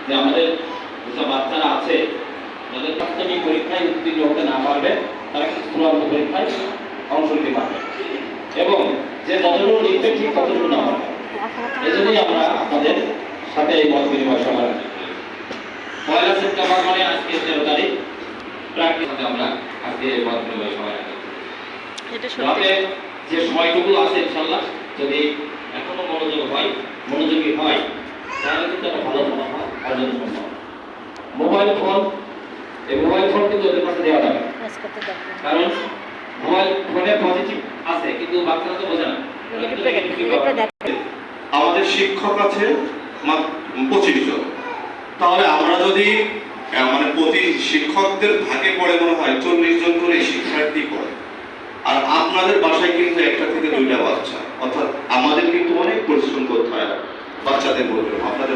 যে আমাদের যেসব বাচ্চারা আছে যাদের প্রাথমিক পরীক্ষায় উত্তীর্ণ হতে না পারবে তারা কিন্তু চূড়ান্ত পরীক্ষায় অংশ নিতে পারবে এবং যে যতটুকু লিখতে ঠিক ততটুকু না পারবে। এই জন্যই আমরা আপনাদের সাথে এই মত বিনিময় সভা রাখি। 1 সেপ্টেম্বর মানে আজকে 13 তারিখ প্র্যাকটিস আমরা আজকে এই মত বিনিময় সভা রাখি। রাতে যে সময়টুকু আছে ইনশাআল্লাহ যদি এখনো মনোযোগী হয় তাহলে কিন্তু একটা ভালো ফলাফল অর্জন সম্ভব। মোবাইল ফোন কিন্তু ওদের কাছে দেওয়া যাবে, কারণ মোবাইল ফোনে পজিটিভ আছে কিন্তু বাচ্চারা তো বোঝে না। আমাদের শিক্ষক আছে 25 জন, তাহলে আমরা যদি মানে প্রতি শিক্ষকদের ভাগে পড়ে মনে হয় 40 জন করে শিক্ষার্থী পড়ে, আর আপনাদের বাসায় কিন্তু একটা থেকে দুইটা বাচ্চা, অর্থাৎ আমাদের কিন্তু অনেক পরিশ্রম করতে হয় বাচ্চাদের বলতে আপনাদের